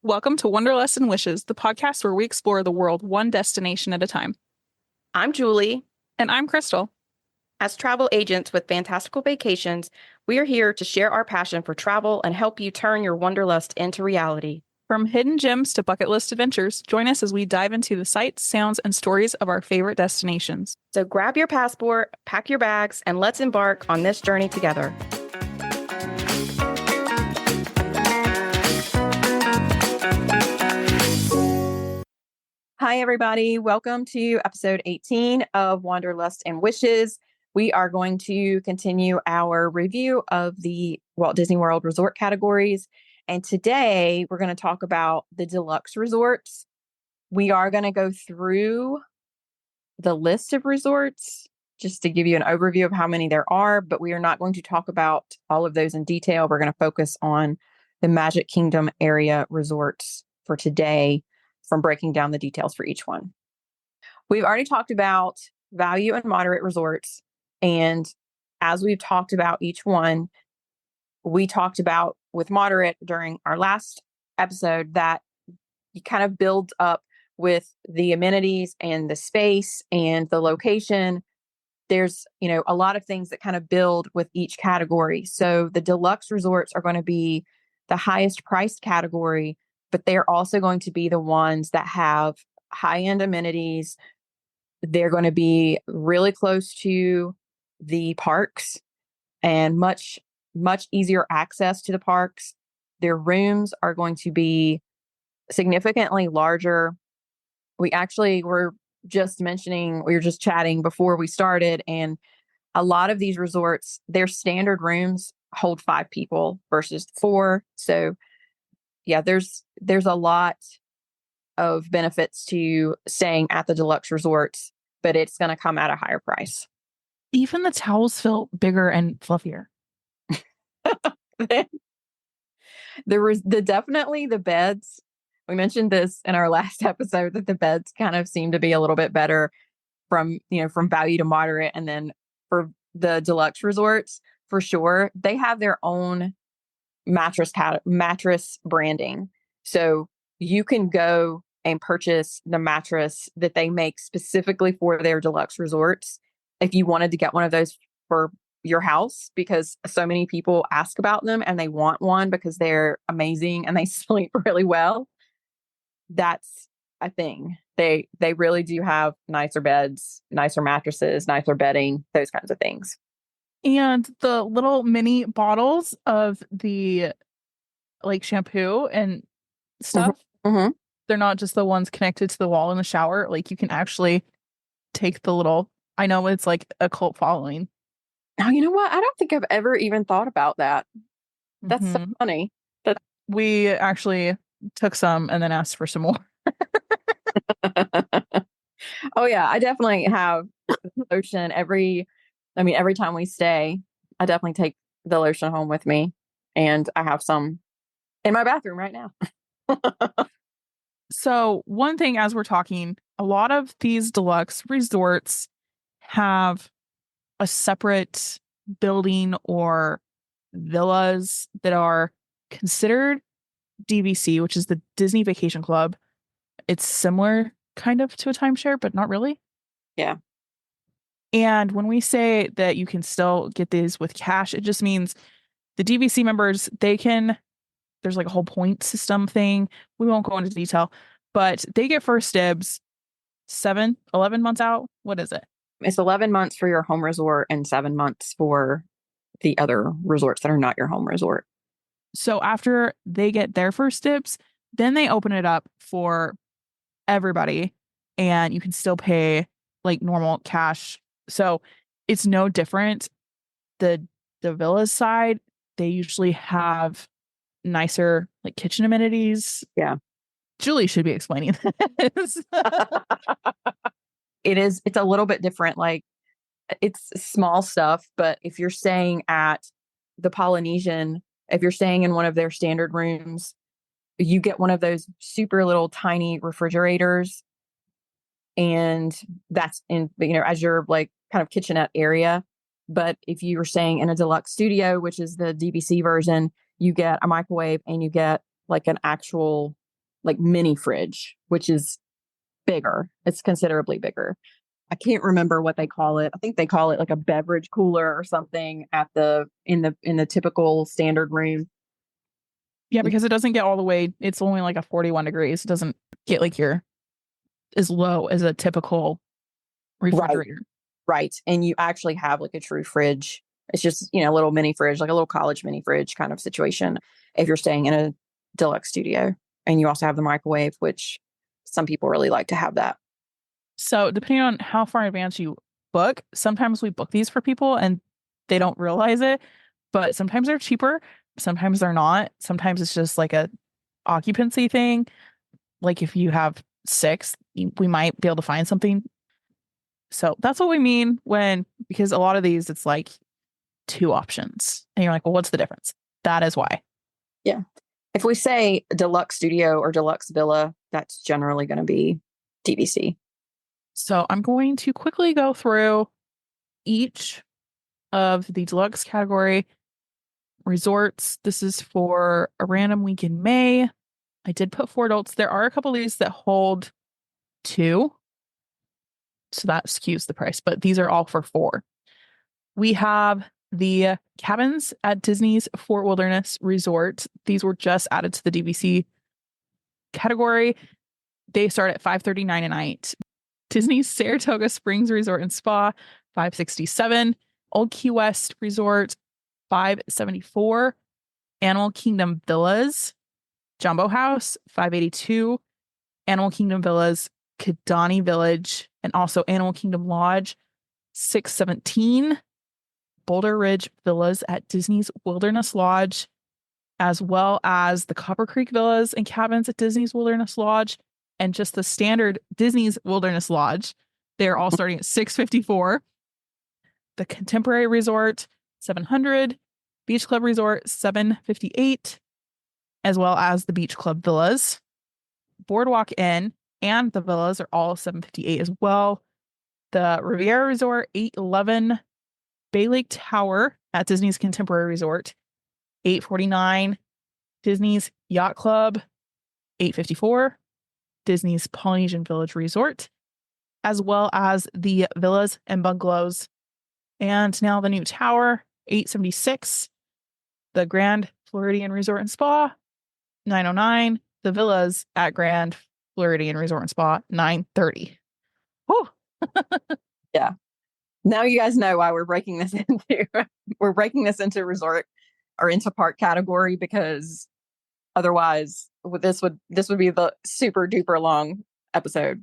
Welcome to Wanderlust and Wishes, the podcast where we explore the world one destination at a time. I'm Julie. And I'm Krystle. As travel agents with fantastical vacations, we are here to share our passion for travel and help you turn your wanderlust into reality. From hidden gems to bucket list adventures, join us as we dive into the sights, sounds, and stories of our favorite destinations. So grab your passport, pack your bags, and let's embark on this journey together. Hi, everybody. Welcome to episode 18 of Wanderlust and Wishes. We are going to continue our review of the Walt Disney World resort categories. And today we're going to talk about the deluxe resorts. We are going to go through the list of resorts just to give you an overview of how many there are, but we are not going to talk about all of those in detail. We're going to focus on the Magic Kingdom area resorts for today, from breaking down the details for each one. We've already talked about value and moderate resorts. And as we've talked about each one, we talked about with moderate during our last episode that you kind of build up with the amenities and the space and the location. There's, a lot of things that kind of build with each category. So the deluxe resorts are going to be the highest priced category, but they're also going to be the ones that have high-end amenities. They're going to be really close to the parks and much, much easier access to the parks. Their rooms are going to be significantly larger. We were just chatting before we started, and a lot of these resorts, their standard rooms hold 5 people versus 4. So yeah, there's a lot of benefits to staying at the deluxe resorts, but it's going to come at a higher price. Even the towels feel bigger and fluffier. Definitely the beds. We mentioned this in our last episode that the beds kind of seem to be a little bit better from value to moderate. And then for the deluxe resorts, for sure, they have their own mattress branding. So you can go and purchase the mattress that they make specifically for their deluxe resorts if you wanted to get one of those for your house, because so many people ask about them and they want one because they're amazing and they sleep really well. That's a thing. They really do have nicer beds, nicer mattresses, nicer bedding, those kinds of things. And the little mini bottles of the shampoo and stuff, Mm-hmm. they're not just the ones connected to the wall in the shower. Like you can actually take the little, I know it's like a cult following. Now, you know what? I don't think I've ever even thought about that. That's so funny. We actually took some and then asked for some more. Oh yeah, I definitely have lotion every time we stay. I definitely take the lotion home with me, and I have some in my bathroom right now. So one thing, as we're talking, a lot of these deluxe resorts have a separate building or villas that are considered DVC, which is the Disney Vacation Club. It's similar kind of to a timeshare, but not really. Yeah. And when we say that you can still get these with cash, it just means the DVC members, there's like a whole point system thing. We won't go into detail, but they get first dibs 11 months out. What is it? It's 11 months for your home resort and 7 months for the other resorts that are not your home resort. So after they get their first dibs, then they open it up for everybody, and you can still pay like normal cash. So it's no different. The villas side, they usually have nicer like kitchen amenities. Yeah. Julie should be explaining this. It's a little bit different. Like, it's small stuff, but if you're staying at the Polynesian, if you're staying in one of their standard rooms, you get one of those super little tiny refrigerators. And that's in, as your like kind of kitchenette area. But if you were staying in a deluxe studio, which is the DVC version, you get a microwave and you get like an actual like mini fridge, which is bigger. It's considerably bigger. I can't remember what they call it. I think they call it like a beverage cooler or something in the typical standard room. Yeah, because it doesn't get all the way. It's only like a 41 degrees. It doesn't get like your as low as a typical Right, refrigerator. right. And you actually have like a true fridge. It's just, a little mini fridge, like a little college mini fridge kind of situation if you're staying in a deluxe studio. And you also have the microwave, which some people really like to have that. So depending on how far in advance you book, sometimes we book these for people and they don't realize it, but sometimes they're cheaper, sometimes they're not. Sometimes it's just like a occupancy thing. Like if you have six, we might be able to find something. So that's what we mean because a lot of these, it's like two options. And you're like, well, what's the difference? That is why. Yeah. If we say deluxe studio or deluxe villa, that's generally going to be DVC. So I'm going to quickly go through each of the deluxe category resorts. This is for a random week in May. I did put 4 adults. There are a couple of these that hold 2. So that skews the price, but these are all for 4. We have the cabins at Disney's Fort Wilderness Resort. These were just added to the DVC category. They start at $539 a night. Disney's Saratoga Springs Resort and Spa, $567. Old Key West Resort, $574. Animal Kingdom Villas, Jumbo House, $582. Animal Kingdom Villas, Kidani Village, and also Animal Kingdom Lodge, $617. Boulder Ridge Villas at Disney's Wilderness Lodge, as well as the Copper Creek Villas and cabins at Disney's Wilderness Lodge, and just the standard Disney's Wilderness Lodge. They're all starting at $654. The Contemporary Resort, $700. Beach Club Resort, $758, as well as the Beach Club Villas. Boardwalk Inn and the villas are all $758 as well. The Riviera Resort, $811. Bay Lake Tower at Disney's Contemporary Resort, $849. Disney's Yacht Club, $854. Disney's Polynesian Village Resort, as well as the villas and bungalows. And now the new tower, $876. The Grand Floridian Resort and Spa, $909. The villas at Grand Floridian Resort and Spa, $930. Whew. Yeah. Now you guys know why we're breaking this into resort or into park category, because otherwise this would be the super duper long episode.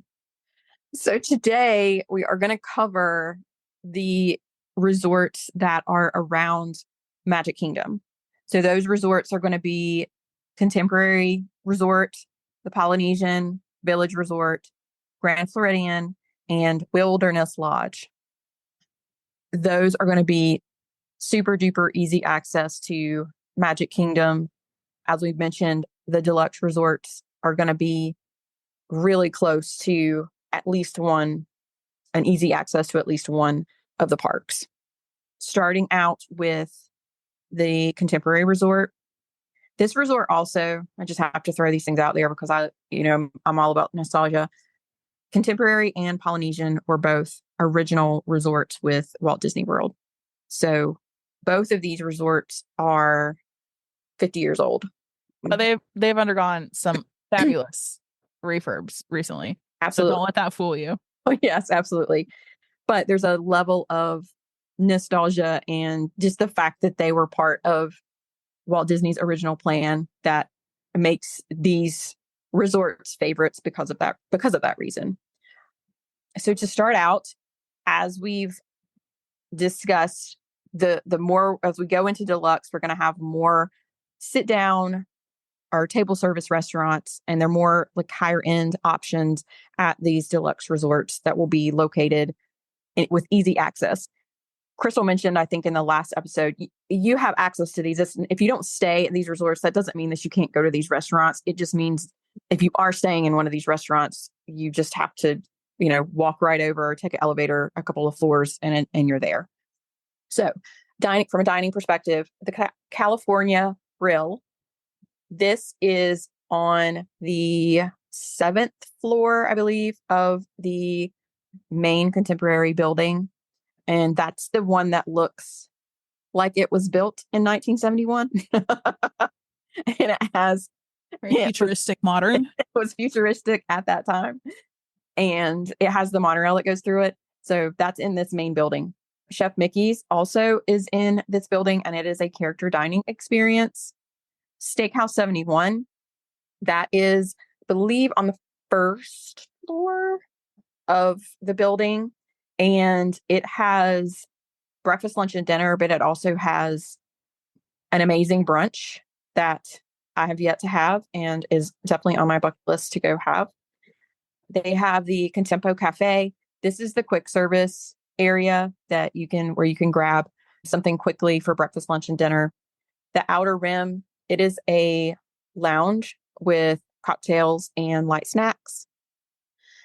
So today we are going to cover the resorts that are around Magic Kingdom. So those resorts are going to be Contemporary Resort, the Polynesian Village Resort, Grand Floridian, and Wilderness Lodge. Those are going to be super duper easy access to Magic Kingdom. As we've mentioned, the deluxe resorts are going to be really close to an easy access to at least one of the parks. Starting out with the Contemporary Resort. This resort also, I just have to throw these things out there because I'm all about nostalgia. Contemporary and Polynesian were both original resorts with Walt Disney World. So both of these resorts are 50 years old. But they've undergone some fabulous refurbs recently. Absolutely. So don't let that fool you. Oh, yes, absolutely. But there's a level of nostalgia and just the fact that they were part of Walt Disney's original plan that makes these resorts favorites because of that reason. So to start out, as we've discussed, the more as we go into deluxe, we're going to have more sit down or table service restaurants, and they're more like higher end options at these deluxe resorts that will be located with easy access. Krystle mentioned, I think in the last episode, you have access to these. If you don't stay at these resorts, that doesn't mean that you can't go to these restaurants. It just means if you are staying in one of these restaurants, you just have to, walk right over, take an elevator, a couple of floors, and you're there. So from a dining perspective, the California Grill, this is on the 7th floor, I believe, of the main contemporary building. And that's the one that looks like it was built in 1971. And it has Very futuristic, modern. it was futuristic at that time. And it has the monorail that goes through it. So that's in this main building. Chef Mickey's also is in this building, and it is a character dining experience. Steakhouse 71, that is, I believe, on the first floor of the building. And it has breakfast, lunch, and dinner, but it also has an amazing brunch that I have yet to have and is definitely on my bucket list to go have. They have the Contempo Cafe. This is the quick service area where you can grab something quickly for breakfast, lunch, and dinner. The Outer Rim, it is a lounge with cocktails and light snacks.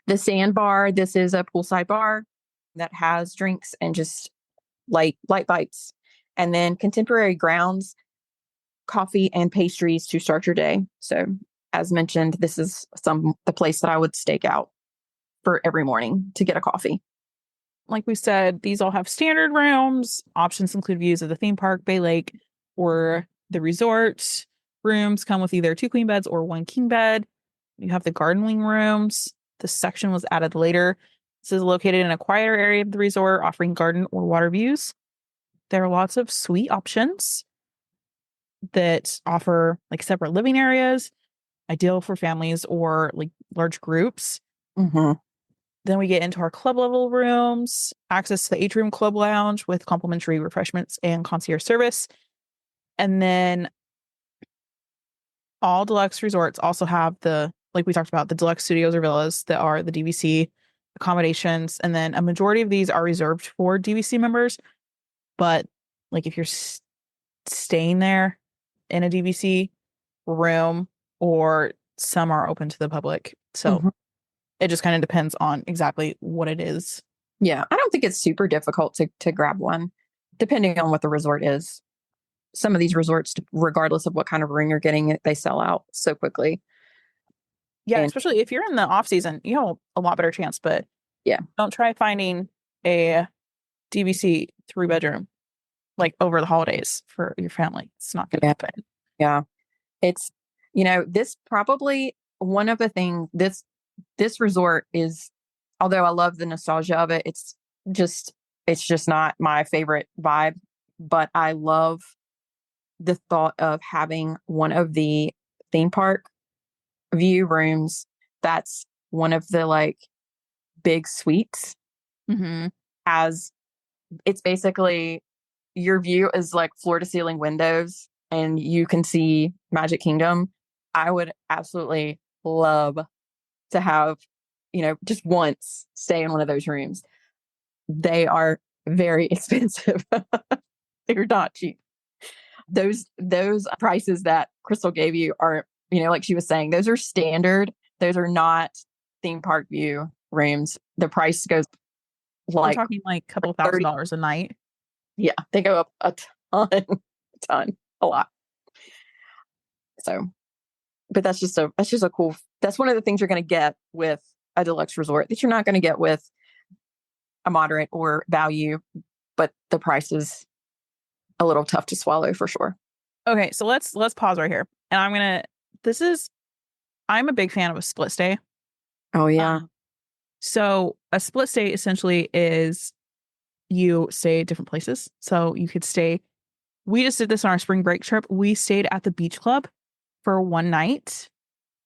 The Sandbar, this is a poolside bar that has drinks and just light bites. And then Contemporary Grounds, coffee and pastries to start your day. So as mentioned, this is the place that I would stake out for every morning to get a coffee. Like we said, these all have standard rooms. Options include views of the theme park, Bay Lake, or the resort. Rooms come with either 2 queen beds or 1 king bed. You have the garden wing rooms. This section was added later. This is located in a quieter area of the resort, offering garden or water views. There are lots of suite options that offer like separate living areas, ideal for families or like large groups. Mm-hmm. Then we get into our club level rooms, access to the Atrium Club Lounge with complimentary refreshments and concierge service. And then all deluxe resorts also have like we talked about, the deluxe studios or villas that are the DVC accommodations. And then a majority of these are reserved for DVC members. But like if you're staying there in a DVC room, or some are open to the public. So Mm-hmm. it just kind of depends on exactly what it is. Yeah, I don't think it's super difficult to grab one, depending on what the resort is. Some of these resorts, regardless of what kind of room you're getting, they sell out so quickly. Yeah, And especially if you're in the off season, you have a lot better chance. But yeah, don't try finding a DVC 3-bedroom like over the holidays for your family. It's not going to happen. yeah, it's this probably one of the things this resort is. Although I love the nostalgia of it, just it's just not my favorite vibe. But I love the thought of having one of the theme park view rooms that's one of the like big suites. Mm-hmm. As it's basically your view is like floor to ceiling windows and you can see Magic Kingdom. I would absolutely love to have, just once stay in one of those rooms. They are very expensive. They're not cheap. Those prices that Krystle gave you are, like she was saying, those are standard. Those are not theme park view rooms. The price goes We're like talking like a couple $30. $1,000s a night. Yeah, they go up a ton, a lot. So, but that's cool. That's one of the things you're going to get with a deluxe resort that you're not going to get with a moderate or value, but the price is a little tough to swallow for sure. Okay, so let's pause right here. And I'm a big fan of a split stay. Oh yeah. So a split stay essentially is you stay at different places. So you could we just did this on our spring break trip. We stayed at the beach club for one night.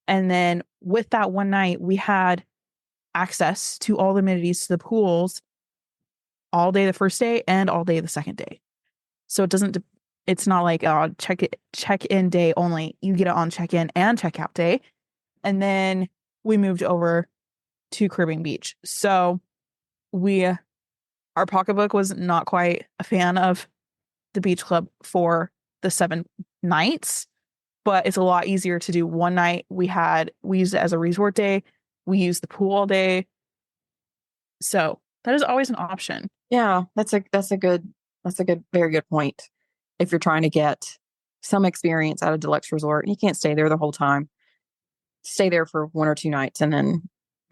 And then with that one night, we had access to all the amenities to the pools all day the first day and all day the second day. So it's not like check-in day only. You get it on check-in and check-out day. And then we moved over to Caribbean Beach. So our pocketbook was not quite a fan of the beach club for the 7 nights, but it's a lot easier to do one night. We used it as a resort day. We used the pool all day. So that is always an option. Yeah, that's a very good point. If you're trying to get some experience at a deluxe resort, you can't stay there the whole time. stay there for 1 or 2 nights and then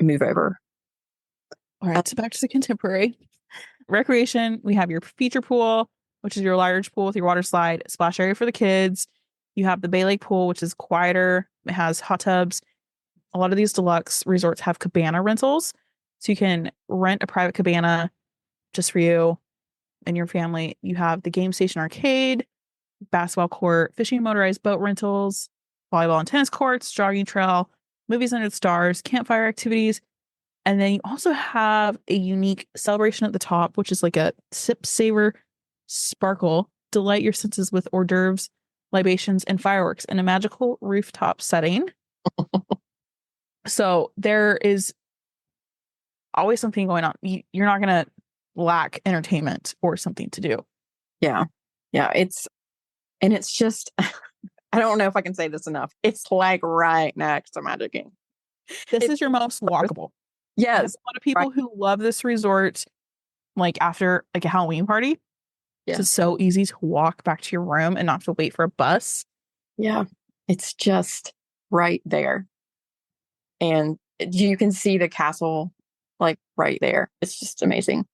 move over. All right, so back to the contemporary. Recreation, we have your feature pool, which is your large pool with your water slide, splash area for the kids. You have the Bay Lake pool, which is quieter. It has hot tubs. A lot of these deluxe resorts have cabana rentals. So you can rent a private cabana just for you and your family. You have the game station arcade, basketball court, fishing and motorized boat rentals, volleyball and tennis courts, jogging trail, movies under the stars, campfire activities. And then you also have a unique celebration at the top, which is like a sip, savor, sparkle, delight your senses with hors d'oeuvres, libations, and fireworks in a magical rooftop setting. So there is always something going on. You're not going to lack entertainment or something to do. Yeah. Yeah. It's just, I don't know if I can say this enough. It's like right next to Magic Kingdom. This is your most walkable. Yes. A lot of people who love this resort, like after like a Halloween party, yeah. It's so easy to walk back to your room and not have to wait for a bus. Yeah. It's just right there. And you can see the castle like right there. It's just amazing.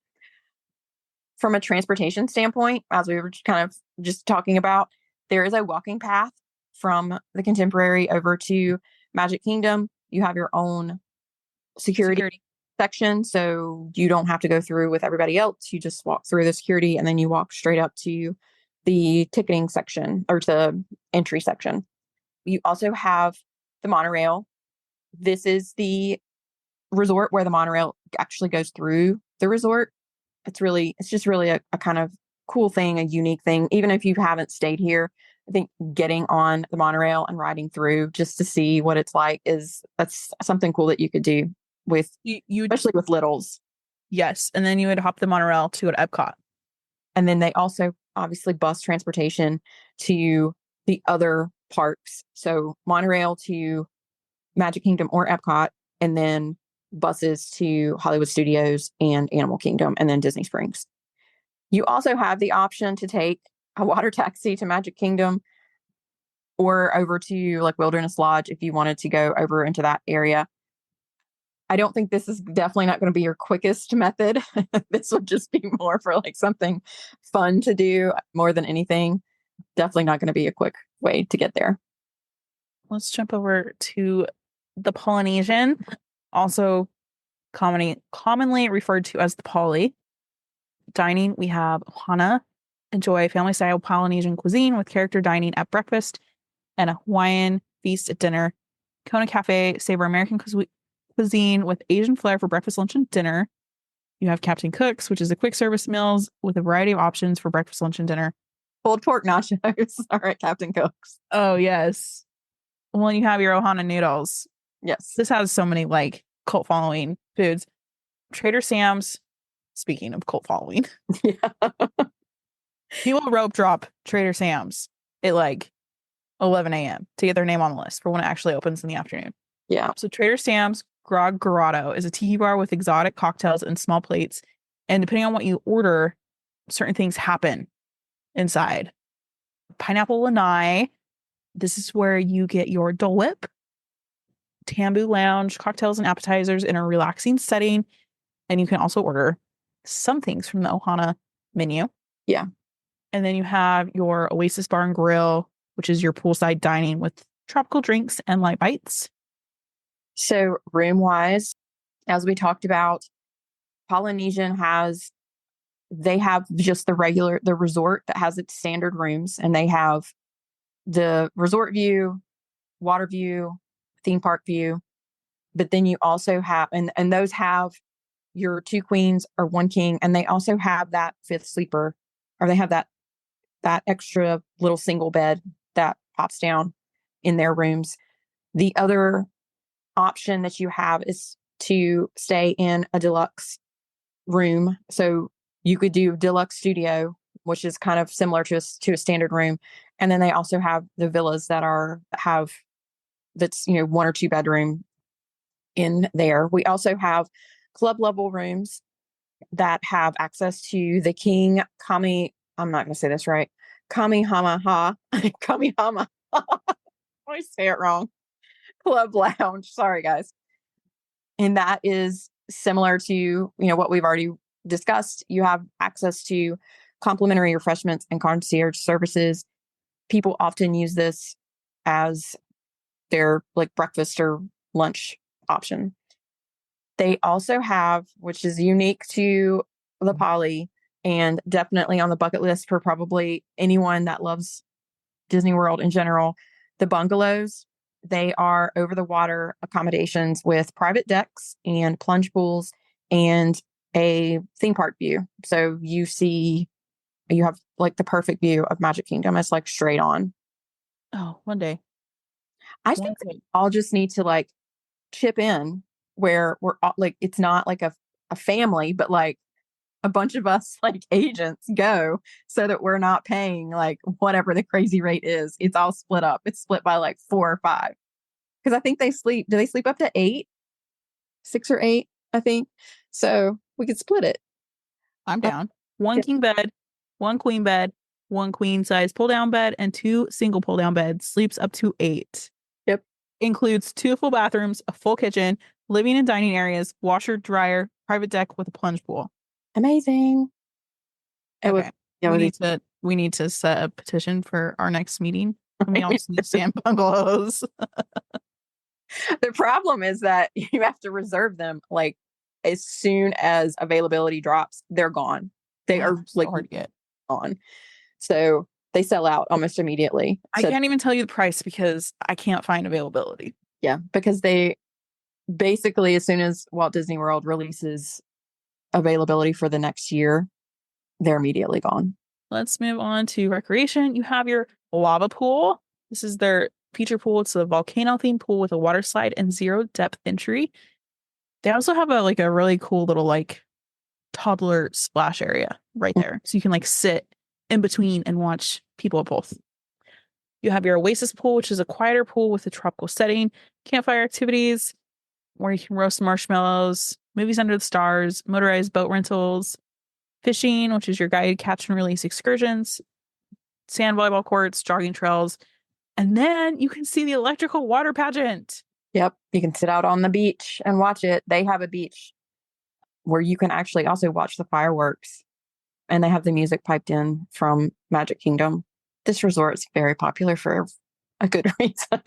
From a transportation standpoint, as we were kind of just talking about, there is a walking path from the Contemporary over to Magic Kingdom. You have your own security section, so you don't have to go through with everybody else. You just walk through the security and then you walk straight up to the ticketing section or the entry section. You also have the monorail. This is the resort where the monorail actually goes through the resort. It's just really a kind of cool thing, a unique thing. Even if you haven't stayed here, I think getting on the monorail and riding through just to see what it's like that's something cool that you could do with you especially with littles. Yes. And then you would hop the monorail to go to Epcot. And then they also obviously bus transportation to the other parks. So monorail to Magic Kingdom or Epcot, and then buses to Hollywood Studios and Animal Kingdom, and then Disney Springs. You also have the option to take a water taxi to Magic Kingdom or over to like Wilderness Lodge if you wanted to go over into that area. I don't think this is definitely not going to be your quickest method. This would just be more for like something fun to do more than anything. Definitely not going to be a quick way to get there. Let's jump over to the Polynesian, also commonly referred to as the Poly. Dining, we have Ohana. Enjoy family-style Polynesian cuisine with character dining at breakfast and a Hawaiian feast at dinner. Kona Cafe, savor American cuisine with Asian flair for breakfast, lunch, and dinner. You have Captain Cook's, which is a quick service meals with a variety of options for breakfast, lunch, and dinner. Pulled pork nachos are at Captain Cook's. Oh, yes. Well, you have your Ohana noodles. Yes. This has so many like cult following foods. Trader Sam's, speaking of cult following. Yeah. People rope drop Trader Sam's at like 11 a.m. to get their name on the list for when it actually opens in the afternoon. Yeah. So Trader Sam's Grog Grotto is a tiki bar with exotic cocktails and small plates. And depending on what you order, certain things happen inside. Pineapple Lanai. This is where you get your Dole Whip. Tambu Lounge, cocktails and appetizers in a relaxing setting. And you can also order some things from the Ohana menu. Yeah. And then you have your Oasis Bar and Grill, which is your poolside dining with tropical drinks and light bites. So room-wise, as we talked about, Polynesian they have just the resort that has its standard rooms, and they have the resort view, water view, theme park view. But then you also have, and those have your 2 queens or 1 king, and they also have that 5th sleeper, or they have that extra little single bed that pops down in their rooms. The other option that you have is to stay in a deluxe room. So you could do deluxe studio, which is kind of similar to a standard room. And then they also have the villas that's 1 or 2 bedroom in there. We also have club level rooms that have access to the King Kami. I'm not going to say this right. Kamihamaha. Kamihama. I say it wrong. Club lounge. Sorry, guys. And that is similar to, what we've already discussed. You have access to complimentary refreshments and concierge services. People often use this as their like breakfast or lunch option. They also have, which is unique to the Poly and definitely on the bucket list for probably anyone that loves Disney World in general, the bungalows. They are over the water accommodations with private decks and plunge pools and a theme park view. So you have like the perfect view of Magic Kingdom. It's like straight on. Oh, one day. I One think day. I'll just need to like chip in where we're all, like, it's not like a family, but like a bunch of us like agents go so that we're not paying like whatever the crazy rate is. It's all split up. It's split by like 4 or 5. Because I think do they sleep up to 8, 6 or 8, I think. So we could split it. I'm Uh, down. One yeah. king bed, one queen bed, one queen size pull down bed, and 2 single pull down beds. Sleeps up to 8. Yep. Includes 2 full bathrooms, a full kitchen, living and dining areas, washer, dryer, private deck with a plunge pool. Amazing. It was, Okay. yeah, We need to set a petition for our next meeting. And we all just need to stay in bungalows. the problem is that you have to reserve them like as soon as availability drops, they're gone. They Yeah, are they're so like hard to get. gone. So they sell out almost immediately. I So can't even tell you the price because I can't find availability. yeah, because they basically, as soon as Walt Disney World releases availability for the next year, they're immediately gone. Let's move on to recreation. You have your lava pool. This is their feature pool. It's a volcano themed pool with a water slide and 0 depth entry. They also have a really cool little like toddler splash area right there. So you can like sit in between and watch people at both. You have your Oasis pool, which is a quieter pool with a tropical setting, campfire activities where you can roast marshmallows, movies under the stars, motorized boat rentals, fishing, which is your guided catch and release excursions, sand volleyball courts, jogging trails, and then you can see the electrical water pageant. Yep. You can sit out on the beach and watch it. They have a beach where you can actually also watch the fireworks, and they have the music piped in from Magic Kingdom. This resort is very popular for a good reason.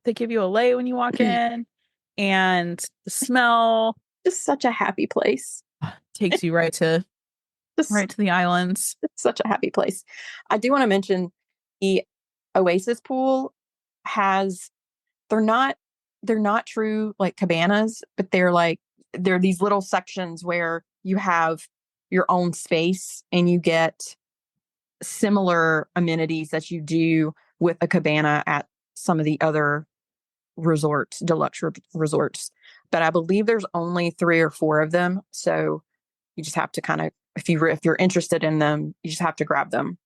They give you a lei when you walk in, and the smell Just such a happy place. takes you Just right to the islands. such a happy place. I do want to mention the Oasis pool has they're not they're not true like cabanas, but they're these little sections where you have your own space and you get similar amenities that you do with a cabana at some of the other resorts, deluxe resorts. But I believe there's only 3 or 4 of them, so you just have to kind of if you're interested in them, you just have to grab them.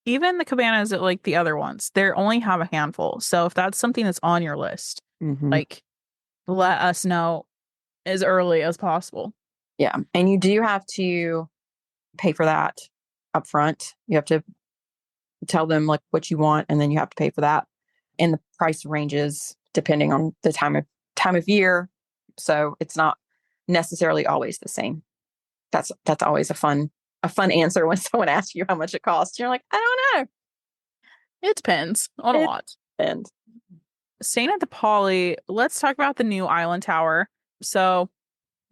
Even the cabanas at like the other ones, they only have a handful. So if that's something that's on your list, Mm-hmm. like let us know as early as possible. Yeah, and you do have to pay for that up front. You have to tell them like what you want, and then you have to pay for that. And the price ranges depending on the time of year, so it's not necessarily always the same. That's always a fun answer when someone asks you how much it costs. You're like, I don't It depends on a know. lot. And Staying at the Poly, let's talk about the new Island Tower. So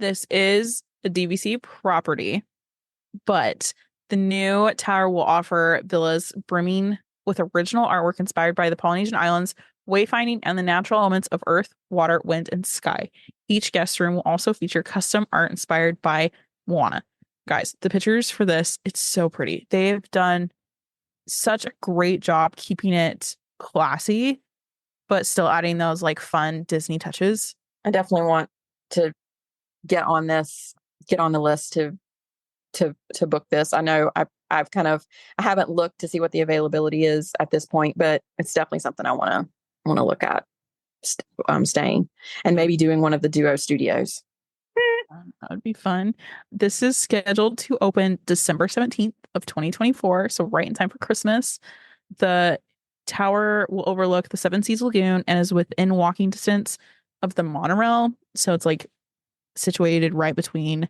this is a DVC property, but the new tower will offer villas brimming with original artwork inspired by the Polynesian islands, wayfinding, and the natural elements of earth, water, wind, and sky. Each guest room will also feature custom art inspired by Moana. Guys, the pictures for this, it's so pretty. They have done such a great job keeping it classy, but still adding those like fun Disney touches. I definitely want to get on the list to book this. I know I haven't looked to see what the availability is at this point, but it's definitely something I want to look at staying and maybe doing one of the duo studios. That would be fun. This is scheduled to open December 17th of 2024, so right in time for Christmas. The Tower will overlook the Seven Seas Lagoon and is within walking distance of the monorail. So it's like situated right between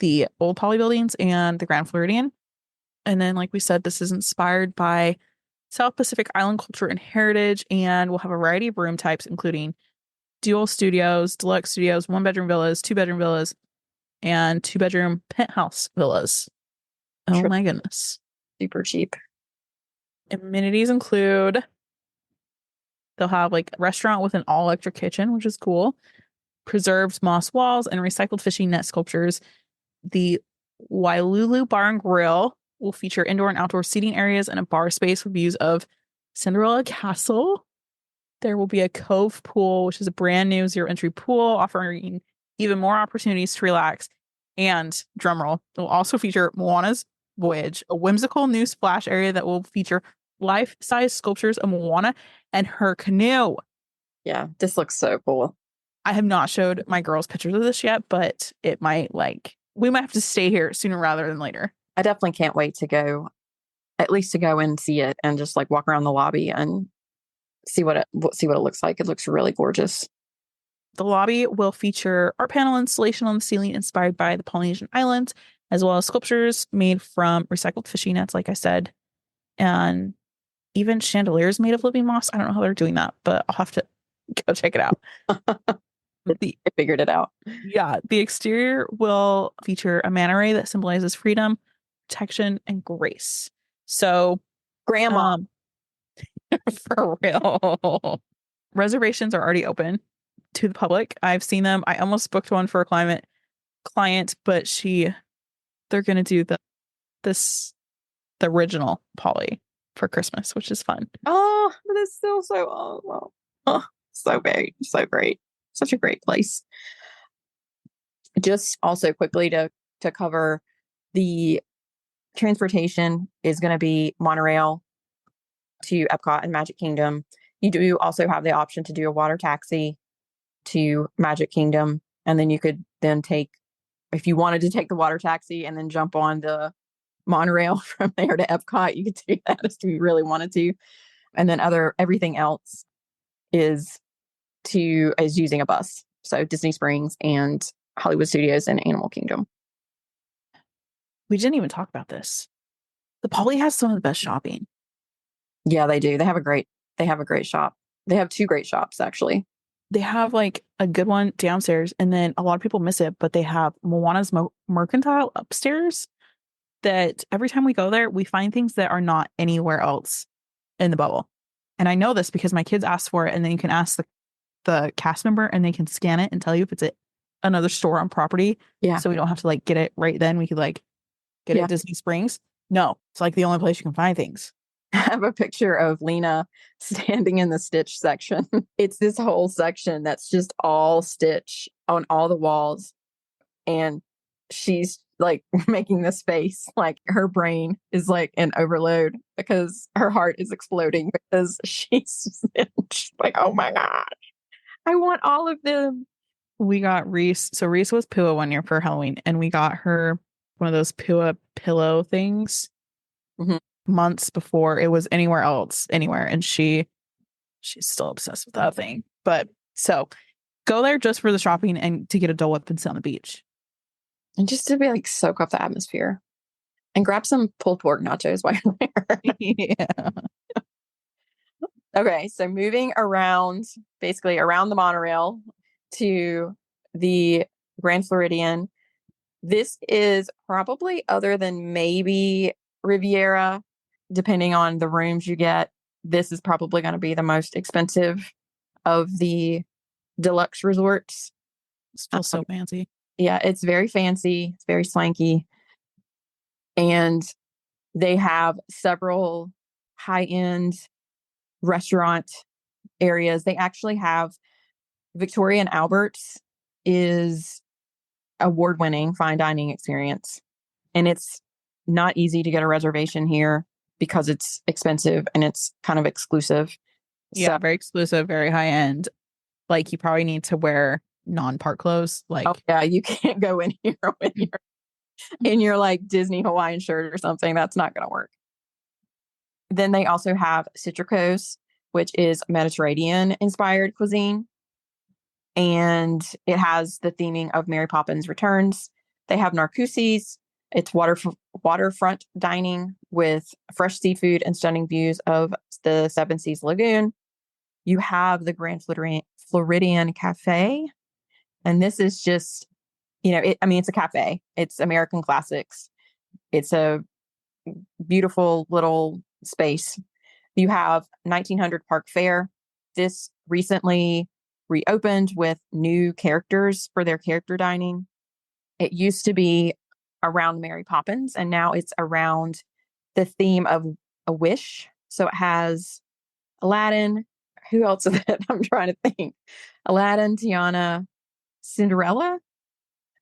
the old Poly buildings and the Grand Floridian. And then, like we said, this is inspired by South Pacific Island culture and heritage, and we'll have a variety of room types, including dual studios, deluxe studios, one-bedroom villas, two-bedroom villas, and two-bedroom penthouse villas. Oh my goodness. Super cheap. Amenities include they'll have like a restaurant with an all-electric kitchen, which is cool, preserved moss walls, and recycled fishing net sculptures. The Wailulu Bar and Grill will feature indoor and outdoor seating areas and a bar space with views of Cinderella Castle. There will be a Cove Pool, which is a brand new zero entry pool offering even more opportunities to relax. And drumroll, it will also feature Moana's Voyage, a whimsical new splash area that will feature life-size sculptures of Moana and her canoe. Yeah, this looks so cool. I have not showed my girls pictures of this yet, but it might we might have to stay here sooner rather than later. I definitely can't wait to go, at least to go and see it and just like walk around the lobby and see what it looks like. It looks really gorgeous. The lobby will feature art panel installation on the ceiling inspired by the Polynesian Islands, as well as sculptures made from recycled fishing nets, like I said, and even chandeliers made of living moss. I don't know how they're doing that, but I'll have to go check it out. I figured it out. Yeah, the exterior will feature a manta ray that symbolizes freedom, protection, and grace. So, Grandma. For real. Reservations are already open to the public. I've seen them. I almost booked one for a client, but they're gonna do the original Polly for Christmas, which is fun. Oh, but it's still so so great. Such a great place. Just also quickly to cover, the transportation is going to be monorail to Epcot and Magic Kingdom. You do also have the option to do a water taxi to Magic Kingdom, and then you could then take, if you wanted to take the water taxi and then jump on the monorail from there to Epcot, you could do that if you really wanted to. And then everything else is using a bus. So Disney Springs and Hollywood Studios and Animal Kingdom. We didn't even talk about this. The Poly has some of the best shopping. Yeah, they do. They have a great shop. They have two great shops, actually. They have like a good one downstairs, and then a lot of people miss it, but they have Moana's Mercantile upstairs that every time we go there, we find things that are not anywhere else in the bubble. And I know this because my kids asked for it, and then you can ask the cast member and they can scan it and tell you if it's at another store on property. Yeah. So we don't have to like get it right then. We could like get it at Disney Springs. No, it's like the only place you can find things. I have a picture of Lena standing in the Stitch section. It's this whole section that's just all Stitch on all the walls. And she's like making this face, like her brain is like in overload because her heart is exploding because she's like, oh my God, I want all of them. We got Reese. So Reese was Pua one year for Halloween, and we got her one of those Pua pillow things months before it was anywhere. And she's still obsessed with that thing. But so go there just for the shopping and to get a Dole Whip and sit on the beach. And just to be like soak up the atmosphere and grab some pulled pork nachos while you're there. Yeah. Okay, so moving around, basically around the monorail to the Grand Floridian. This is probably, other than maybe Riviera, depending on the rooms you get, this is probably going to be the most expensive of the deluxe resorts. Still so fancy. Yeah, it's very fancy. It's very swanky. And they have several high-end restaurant areas. They actually have Victoria and Albert's is award-winning fine dining experience. And it's not easy to get a reservation here because it's expensive and it's kind of exclusive. Yeah, So, very exclusive, very high end. Like you probably need to wear non-park clothes. Like, oh yeah, you can't go in here when you're in your like Disney Hawaiian shirt or something. That's not going to work. Then they also have Citricos, which is Mediterranean inspired cuisine. And it has the theming of Mary Poppins Returns. They have Narcoossee's. It's waterfront dining with fresh seafood and stunning views of the Seven Seas Lagoon. You have the Grand Floridian Cafe. And this is just, it's a cafe. It's American classics. It's a beautiful little space. You have 1900 Park Fair. This recently reopened with new characters for their character dining. It used to be around Mary Poppins, and now it's around the theme of a wish. So it has Aladdin. Who else is it? I'm trying to think. Aladdin, Tiana, Cinderella,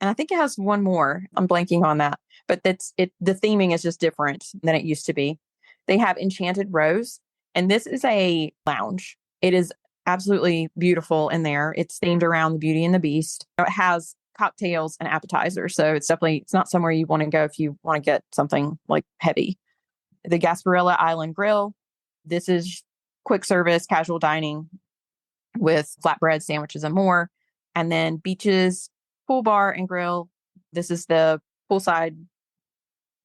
and I think it has one more. I'm blanking on that, but that's it. The theming is just different than it used to be. They have Enchanted Rose, and this is a lounge. It is absolutely beautiful in there. It's themed around the Beauty and the Beast. It has cocktails and appetizers, so it's not somewhere you want to go if you want to get something like heavy. The Gasparilla Island Grill. This is quick service, casual dining with flatbread sandwiches and more. And then Beaches Pool Bar and Grill. This is the poolside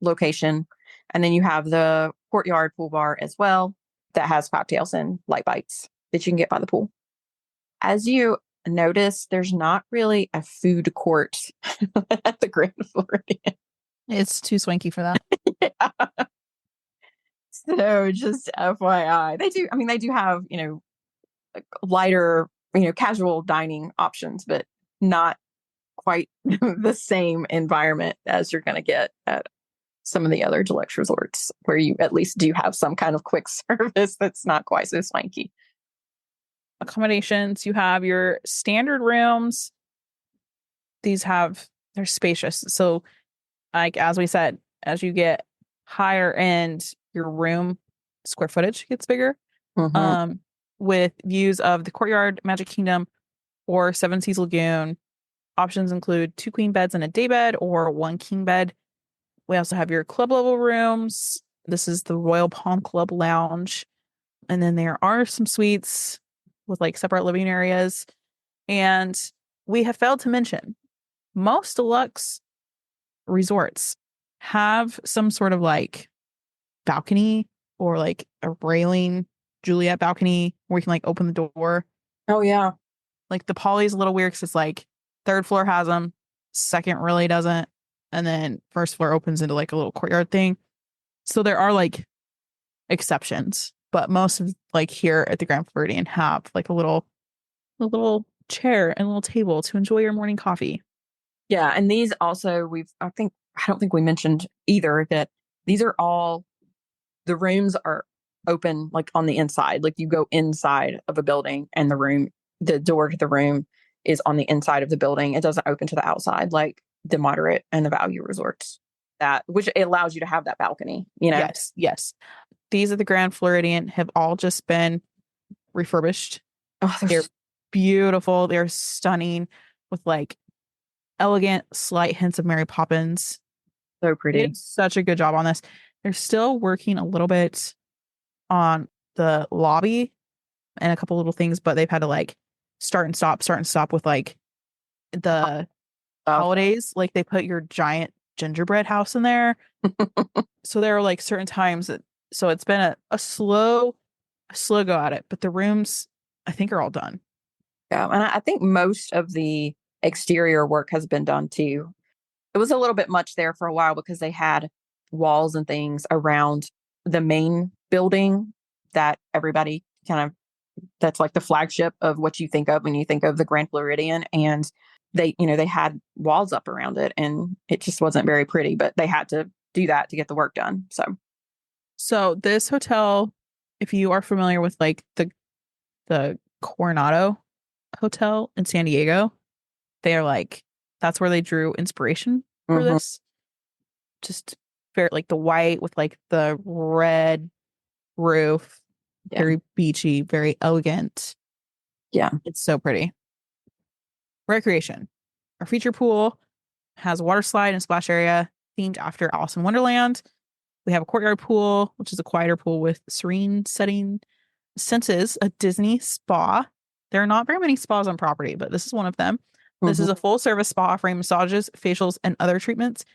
location. And then you have the Courtyard Pool Bar as well that has cocktails and light bites that you can get by the pool. As you notice, there's not really a food court at the Grand Floridian. It's too swanky for that. Yeah. So just FYI, they do have, like lighter, casual dining options, but not quite the same environment as you're going to get at some of the other deluxe resorts where you at least do have some kind of quick service that's not quite so swanky. Accommodations, you have your standard rooms. They're spacious. So like, as we said, as you get higher end, your room square footage gets bigger. Mm-hmm. With views of the Courtyard, Magic Kingdom, or Seven Seas Lagoon. Options include 2 queen beds and a day bed or 1 king bed. We also have your club level rooms. This is the Royal Palm Club Lounge. And then there are some suites with like separate living areas. And we have failed to mention most deluxe resorts have some sort of like balcony or like a railing Juliet balcony where you can like open the door. Oh, yeah. Like the Poly's a little weird because it's like third floor has them, second really doesn't, and then first floor opens into like a little courtyard thing. So there are like exceptions, but most of like here at the Grand Floridian have like a little chair and a little table to enjoy your morning coffee. Yeah. And these also, I don't think we mentioned either that these are all, the rooms are open like on the inside. Like you go inside of a building and the door to the room is on the inside of the building. It doesn't open to the outside like the moderate and the value resorts. Which it allows you to have that balcony, Yes, yes. These at the Grand Floridian have all just been refurbished. Oh, They're beautiful. They're stunning with like elegant, slight hints of Mary Poppins. so They pretty. did such a good job on this. They're still working a little bit on the lobby and a couple little things, but they've had to like start and stop with like the holidays. Like they put your giant gingerbread house in there. So there are like certain times so it's been a slow go at it, but the rooms I think are all done. Yeah. And I think most of the exterior work has been done too. It was a little bit much there for a while because they had walls and things around the main building that everybody that's like the flagship of what you think of when you think of the Grand Floridian. And they had walls up around it and it just wasn't very pretty, but they had to do that to get the work done. So this hotel, if you are familiar with like the Coronado Hotel in San Diego, they are like that's where they drew inspiration for Mhm. this. Just very like the white with like the red roof, Yeah. very beachy, very elegant. Yeah. It's so pretty. Recreation. Our feature pool has a water slide and splash area themed after Alice in Wonderland We have a courtyard pool, which is a quieter pool with serene setting senses, a Disney spa. There are not very many spas on property, but this is one of them. This Mhm. is a full service spa offering massages, facials, and other treatments.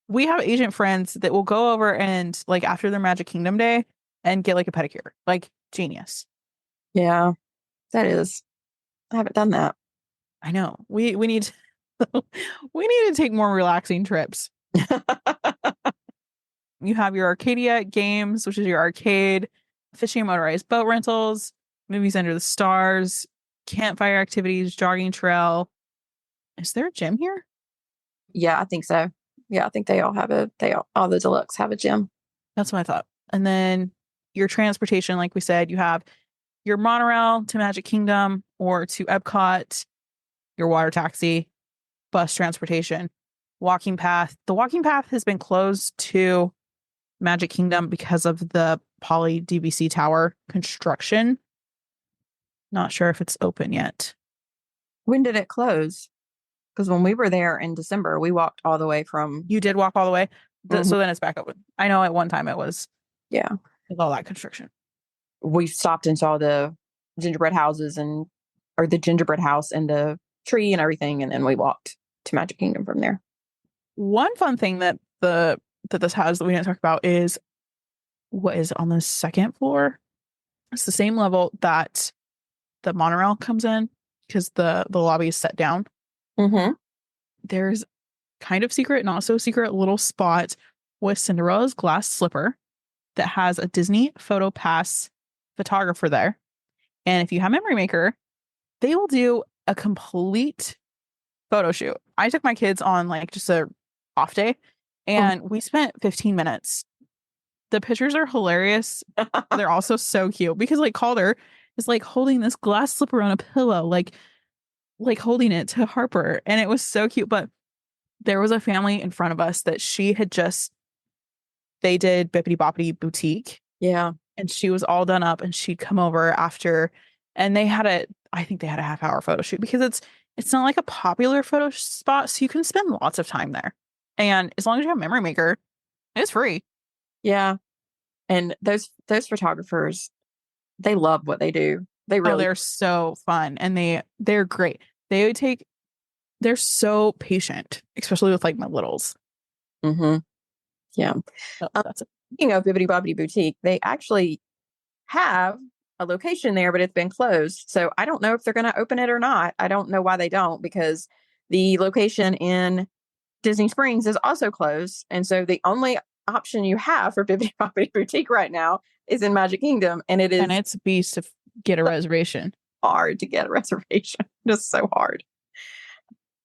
We have agent friends that will go over and like after their Magic Kingdom day and get like a pedicure. Like genius. Yeah, that is. I haven't done that. I know. We need we need to take more relaxing trips. You have your Arcadia games, which is your arcade, fishing and motorized boat rentals, movies under the stars, campfire activities, jogging trail. Is there a gym here? Yeah, I think so. Yeah, I think all the deluxe have a gym. That's what I thought. And then your transportation, like we said, you have your monorail to Magic Kingdom or to Epcot, your water taxi, bus transportation, walking path. The walking path has been closed to Magic Kingdom because of the Poly DVC Tower construction. Not sure if it's open yet. When did it close? Because when we were there in December, we walked all the way from. You did walk all the way. Mhm. So then it's back open. I know at one time it was Yeah, with all that construction. we stopped and saw the gingerbread houses or the gingerbread house and the tree and everything, and then we walked to Magic Kingdom from there. One fun thing that this has that we didn't talk about is what is on the second floor. It's the same level that the monorail comes in because the lobby is set down. Mm-hmm. There's kind of secret, not so secret little spot with Cinderella's glass slipper that has a Disney Photo Pass photographer there. And if you have Memory Maker, they will do a complete photo shoot. I took my kids on like just a off day and we spent 15 minutes. The pictures are hilarious. They're also so cute because like Calder is like holding this glass slipper on a pillow, like holding it to Harper. And it was so cute. But there was a family in front of us that they did Bippity Boppity Boutique Yeah. and she was all done up and she'd come over after and I think they had a half-hour photo shoot because it's not like a popular photo spot, so you can spend lots of time there. And as long as you have Memory Maker, it's free. Yeah. And those photographers, they love what they do. They Oh, really. they're so fun and they're great. They're so patient, especially with like my littles. Mm-hmm. Yeah. Oh, that's it. Speaking of Bibbidi Bobbidi Boutique, they actually have a location there, but it's been closed. So I don't know if they're going to open it or not. I don't know why they don't, because the location in Disney Springs is also closed. And so the only option you have for Bibbidi Bobbidi Boutique right now is in Magic Kingdom. And it And is it's a beast to get a reservation. hard to get a reservation. Just so hard.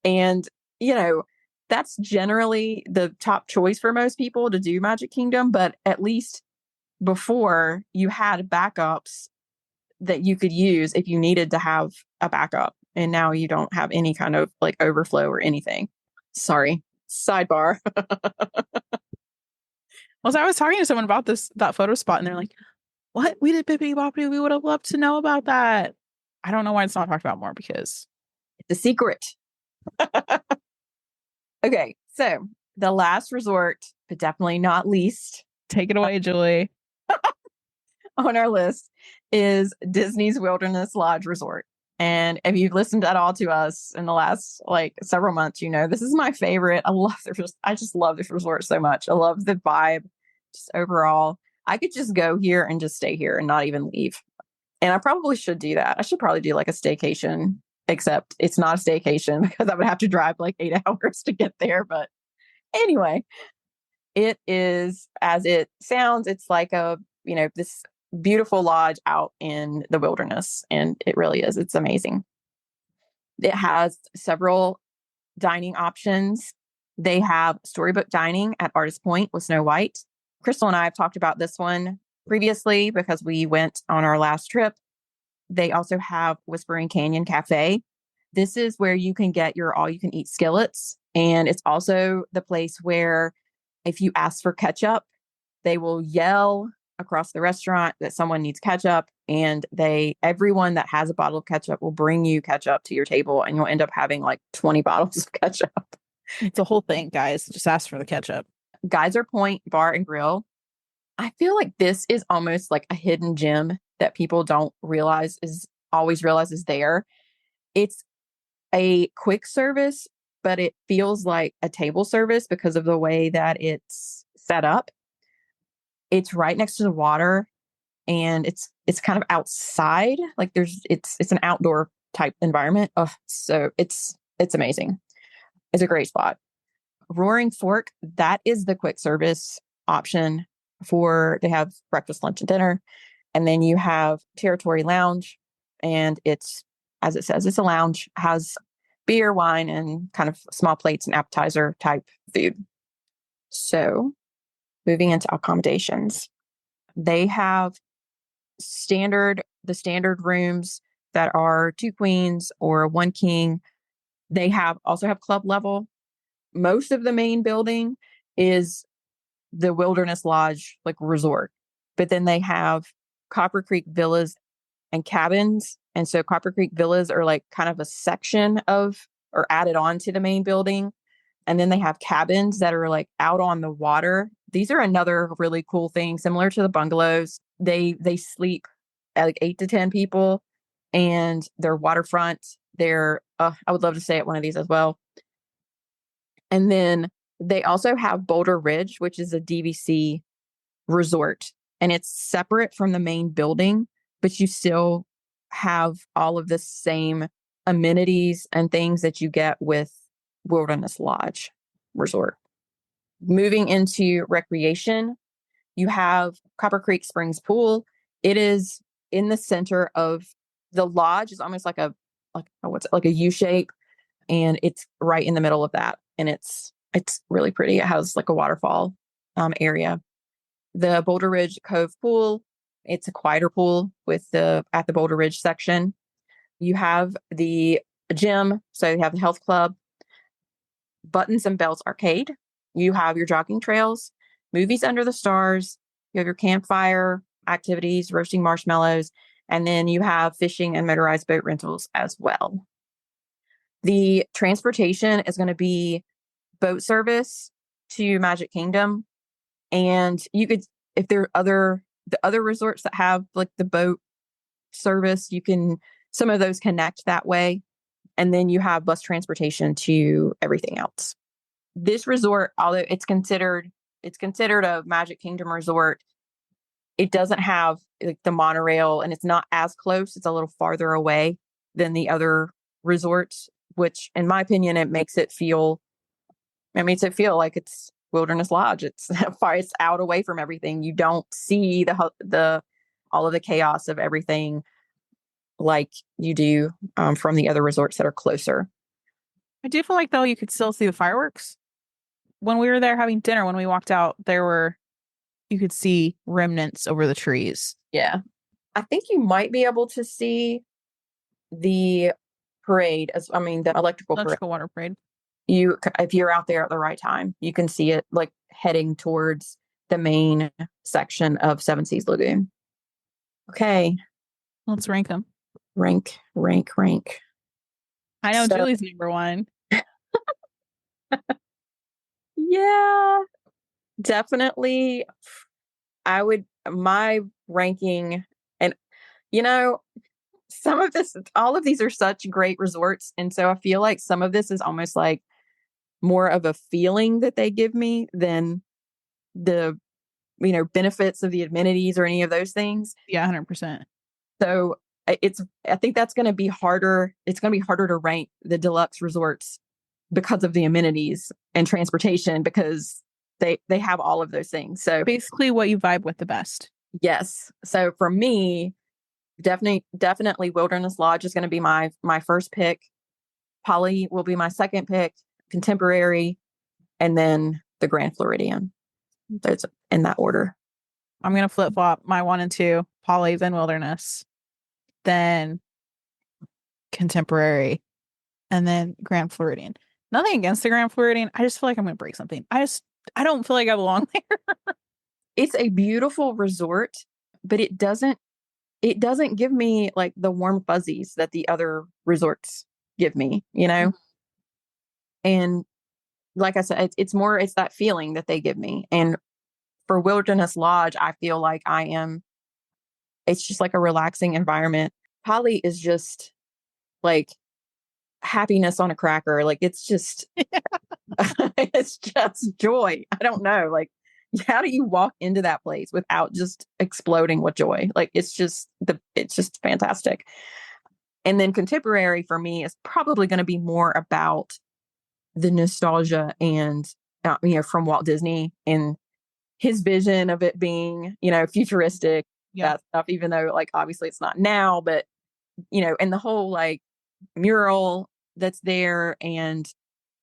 And, you know, that's generally the top choice for most people to do Magic Kingdom. But at least before, you had backups that you could use if you needed to have a backup. And now you don't have any kind of like overflow or anything. Sorry. Sidebar. Well, so I was talking to someone about that photo spot and they're like, what? We did Bippity Boppity. We would have loved to know about that. I don't know why it's not talked about more because It's a secret. Okay. So the last resort, but definitely not least take it away, Julie. on our list is Disney's Wilderness Lodge Resort. And if you've listened at all to us in the last like several months, you know, this is my favorite. I just love this resort so much. I love the vibe just overall. I could just go here and just stay here and not even leave. And I probably should do that. I should probably do like a staycation, except it's not a staycation because I would have to drive like 8 hours to get there. But anyway, it is as it sounds. It's like this beautiful lodge out in the wilderness. And it really is. It's amazing. It has several dining options. They have storybook dining at Artist Point with Snow White. Krystle and I have talked about this one previously because we went on our last trip. They also have Whispering Canyon Cafe. This is where you can get your all-you-can-eat skillets. And it's also the place where if you ask for ketchup, they will yell across the restaurant that someone needs ketchup. And everyone that has a bottle of ketchup will bring you ketchup to your table. And you'll end up having like 20 bottles of ketchup. It's a whole thing, guys. Just ask for the ketchup. Geyser Point Bar and Grill I feel like this is almost like a hidden gem that people don't realize is always realize is there. It's a quick service, but it feels like a table service because of the way that it's set up. It's right next to the water and it's kind of outside. Like it's an outdoor type environment. Oh, so it's amazing. It's a great spot. Roaring Fork, that is the quick service option for they have breakfast, lunch, and dinner. And then you have Territory Lounge, and it's as it says, it's a lounge, has beer, wine, and kind of small plates and appetizer type food. So moving into accommodations, they have the standard rooms that are two queens or one king. They have also have club level. Most of the main building is the Wilderness Lodge like resort, but then they have Copper Creek villas and cabins. And so Copper Creek villas are like kind of a section of or added on to the main building. And then they have cabins that are like out on the water. These are another really cool thing, similar to the bungalows. They sleep at like 8 to 10 people, and they're waterfront. They're I would love to stay at one of these as well. And then they also have Boulder Ridge, which is a DVC resort, and it's separate from the main building, but you still have all of the same amenities and things that you get with Wilderness Lodge Resort. Moving into recreation, you have Copper Creek Springs Pool. It is in the center of the lodge. Is almost like like a U shape, and it's right in the middle of that. And it's really pretty. It has like a waterfall area. The Boulder Ridge Cove Pool. It's a quieter pool with at the Boulder Ridge section. You have the gym, so you have the health club, Buttons and Bells Arcade. You have your jogging trails, movies under the stars. You have your campfire activities, roasting marshmallows, and then you have fishing and motorized boat rentals as well. The transportation is going to be boat service to Magic Kingdom, and you could, if there are the other resorts that have like the boat service, you can some of those connect that way, and then you have bus transportation to everything else. This resort, although it's considered a Magic Kingdom resort, it doesn't have like the monorail, and it's not as close. It's a little farther away than the other resorts, which in my opinion it makes it feel like it's Wilderness Lodge. It's far, it's out away from everything. You don't see the all of the chaos of everything like you do from the other resorts that are closer. I do feel like though you could still see the fireworks. When we were there having dinner, when we walked out, you could see remnants over the trees. Yeah. I think you might be able to see the parade the electrical parade. Electrical water parade. If you're out there at the right time, you can see it like heading towards the main section of Seven Seas Lagoon. Okay. Let's rank them. Rank. I know Julie's number one. Yeah, definitely. My ranking, and all of these are such great resorts. And so I feel like some of this is almost like more of a feeling that they give me than the, benefits of the amenities or any of those things. Yeah, 100%. So I think that's going to be harder. It's going to be harder to rank the deluxe resorts because of the amenities and transportation, because they have all of those things. So basically what you vibe with the best. Yes. So for me, definitely Wilderness Lodge is going to be my first pick. Poly will be my second pick, Contemporary, and then the Grand Floridian. That's in that order. I'm going to flip flop my 1 and 2, Poly, then Wilderness, then Contemporary, and then Grand Floridian. Nothing against the Grand Floridian. I just feel like I'm going to break something. I don't feel like I belong there. It's a beautiful resort, but it doesn't give me like the warm fuzzies that the other resorts give me, Mm-hmm. And like I said, it's that feeling that they give me. And for Wilderness Lodge, I feel like it's just like a relaxing environment. Holly is just like happiness on a cracker. Like it's just, it's just joy. I don't know. Like, how do you walk into that place without just exploding with joy? Like it's just fantastic. And then contemporary for me is probably going to be more about the nostalgia and from Walt Disney and his vision of it being, futuristic, Yeah. that stuff, even though like obviously it's not now, but and the whole like mural that's there and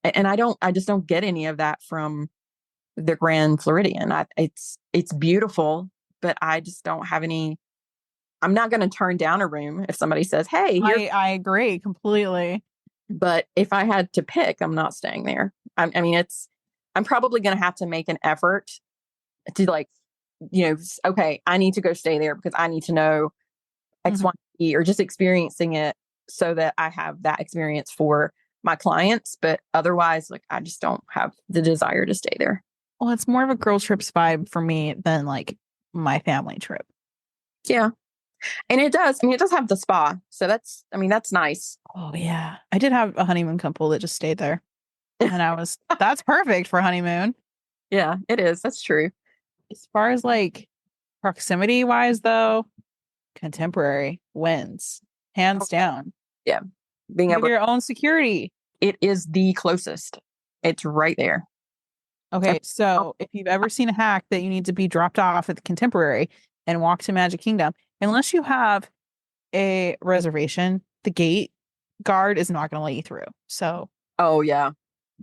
I just don't get any of that from the Grand Floridian. It's beautiful, but I just don't have any. I'm not going to turn down a room if somebody says, "Hey, here." I agree completely. But if I had to pick, I'm not staying there. I mean, I'm probably going to have to make an effort to like, okay, I need to go stay there because I need to know X, Mhm. Y, Z, or just experiencing it so that I have that experience for my clients. But otherwise, like, I just don't have the desire to stay there. Well, it's more of a girl trips vibe for me than like my family trip. Yeah. And it does. I mean, it does have the spa. So that's nice. Oh yeah. I did have a honeymoon couple that just stayed there. And that's perfect for honeymoon. Yeah, it is. That's true. As far as like proximity wise though, contemporary wins. Hands down. Yeah. Being You have able, your own security. it is the closest. It's right there. And, Okay, so if you've ever seen a hack that you need to be dropped off at the Contemporary and walk to Magic Kingdom, unless you have a reservation, the gate guard is not going to let you through. So oh, yeah.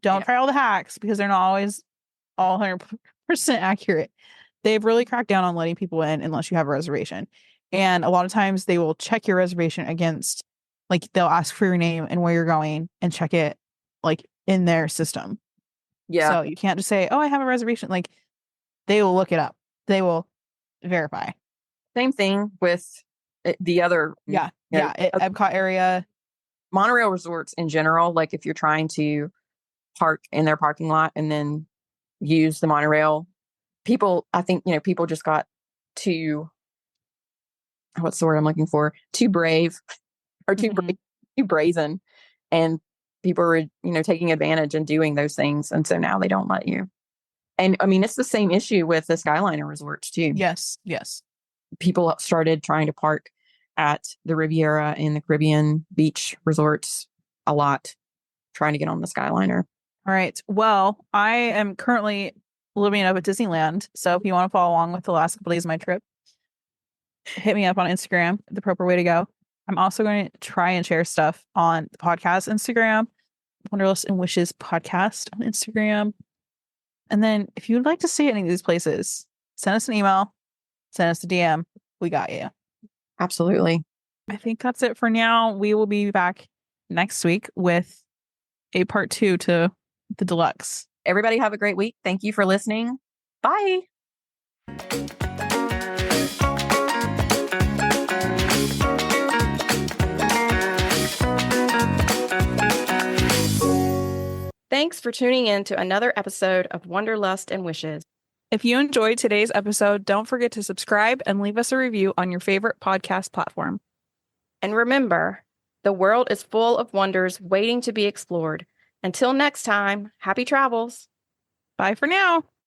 don't Yeah. try all the hacks because they're not always all 100% accurate. They've really cracked down on letting people in unless you have a reservation. And a lot of times they will check your reservation against, like, they'll ask for your name and where you're going and check it, like, in their system. Yeah. So you can't just say, oh, I have a reservation. Like, they will look it up. They will verify. Same thing with the other, Yeah. Yeah. Epcot area. monorail resorts in general. Like if you're trying to park in their parking lot and then use the monorail, I think, people just got too, what's the word I'm looking for? Too brave or Mhm. too brazen. And people are, taking advantage and doing those things. And so now they don't let you. And I mean, it's the same issue with the Skyliner resorts too. Yes. Yes. People started trying to park at the Riviera and the Caribbean beach resorts a lot, trying to get on the Skyliner. All right. Well, I am currently living up at Disneyland. So if you want to follow along with the last couple days of my trip, hit me up on Instagram, the proper way to go. I'm also going to try and share stuff on the podcast Instagram, Wanderlust and Wishes podcast on Instagram. And then if you'd like to see any of these places, send us an email, send us a DM. We got you. Absolutely. I think that's it for now. We will be back next week with a part 2 to the Deluxe. Everybody have a great week. Thank you for listening. Bye. Thanks for tuning in to another episode of Wanderlust and Wishes. If you enjoyed today's episode, don't forget to subscribe and leave us a review on your favorite podcast platform. And remember, the world is full of wonders waiting to be explored. Until next time, happy travels. Bye for now.